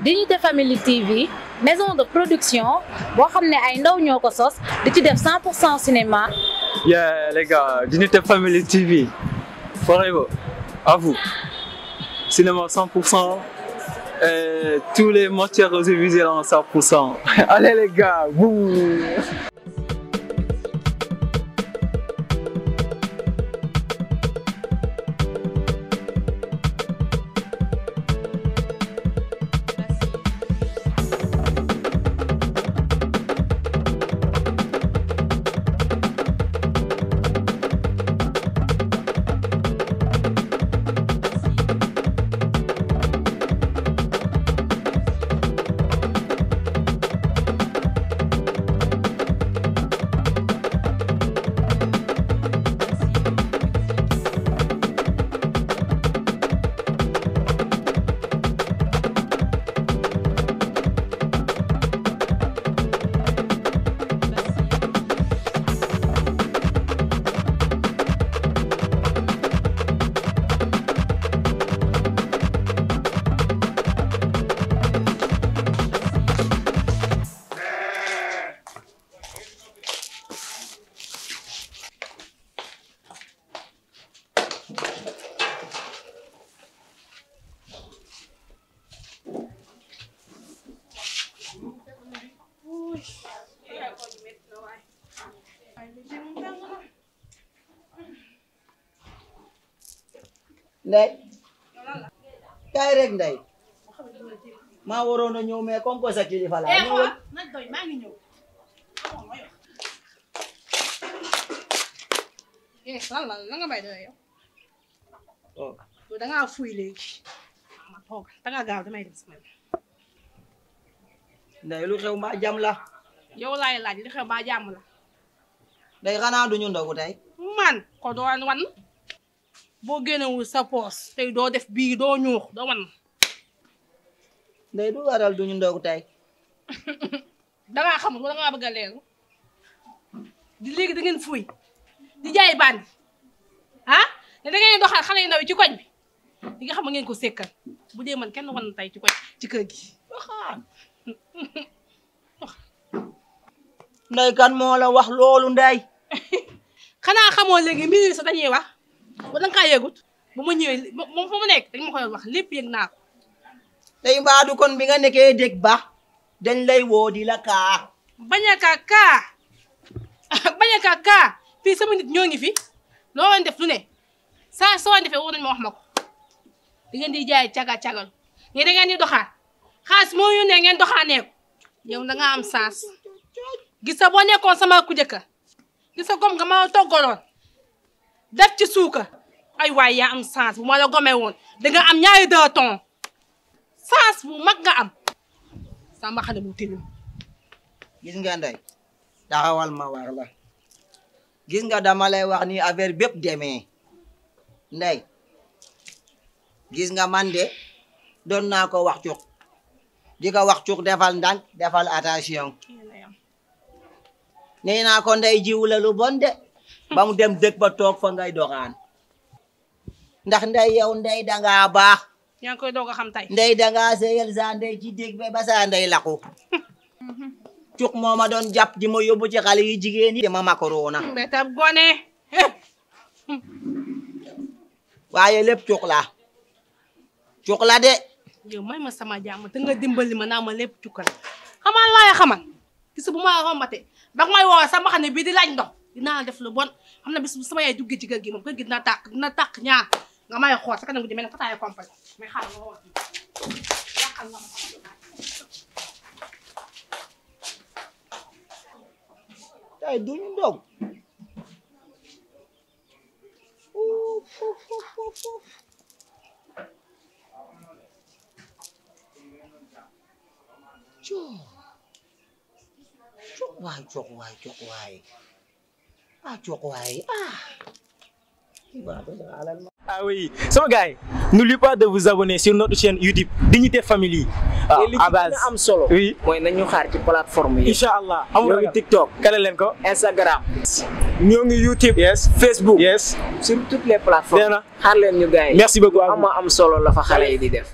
Dignité Family TV maison de production boo xam ne ay ndaw ñoo ko sos di ci def 100% cinéma. Yeah les gars, Dignité Family TV forever à vous. Cinéma 100% et tous les matières audiovisuelles en 100%. Allez les gars, boum. Ndey kaay rek Ndey maa waroon a ñëw mais comme que sa kilifa laa ñëwal nag doy maa ngi ñëw lan la nga may doy yow yow da ngaa fuy léegi ma toog da ngaa gaaw damay dem sama Ndey lu xew mbaa jàmm la yow laay laaj li xew mbaa jàmm la Ndey xanaa duñu ndogu tey man ko doon wan boo génnewul sa poos tey doo def bii doo ñuux doo wan Ndey du waral duñu ndogu tey dangaa xamul wala dangaa bëgg a leeru di léegi da ngeen fuy di jaay bandi ah ne da ngeen doxal xale yu ndaw yi ci koñ bi di nga xam ngeen ko sekkal bu dee man kenn wan tey ci koñ ci kër gi Ndey kan moo la wax loolu Ndey xanaa xamoo léegi mbir sa dañuy wax wala nga kaa yëgut bu ma ñëwee moom fa mu nekk dañ ma koy wax lépp yëg naa ko tey mbaadu kon bi nga nekkee dégg ba dañ lay woo di la kaa bañ a kaa fii sama nit ñoo ngi fi loo leen def lu ne saa soo leen defee woo nañ ma wax ma ko da ngeen di jaay caga-cagal ñi da ngeen di doxaan xaalis moo yónnee ngeen doxaanee ko yow da nga am sens gis sa boo nekkoon sama ku jëkka gis sa gom nga ma toggaloon def ci suuka ay waay yaa am sens bu ma la gomee woon danga am ñaari 2 tonnes sens bu mag nga am sama xale bu tilim gis nga Ndey taxawal ma wax la gis nga dama lay wax ni affaire bépp demee Ndey gis nga man de doon naa ko wax cuk di ko wax cuk defal ndànk defal attention nee naa ko Ndey jiw la lu bon de ba mu dem dëkk ba toog fa ngay doxaan ndax Ndey yow Ndey dangaa baax yaa ngi koy doog a xam tey Ndey dangaa seyal sa Ndey ci dégg ba sa Ndey laku cuk moo ma doon jàpp di ma yóbbu ci xale yi jigéen yi dama makarona mbetab gone waaye lépp cuk la de yow may ma sama jàmm te nga dimbali ma naa ma lépp cukkal xamal laay xamal gis bu ma rombate ba may woo sama xam ne bii di laaj ndox dinaa def lu bon xam na bis bu sama yaay duggee ci kër gi moom kër gi dina tàkk ñaar nga may xool sa kanam gi mel ne fataaya compagnie mais xaaral ma wax yàqal nga ma tey duñu ndog cok waay Ah oui, so guys, n'oubliez pas de vous abonner sur notre chaîne YouTube Dignité Family. À base am solo. Oui. Mooy nañu xaar ci plateforme yi. Inshallah. Ñoo ngi TikTok, kale leen ko, Instagram, ñoo ngi YouTube, yes, Facebook, yes, sur toutes les plateformes. Dena. Xaar leen ñu gars yi. Merci beaucoup. Am solo la fa xale yi di def.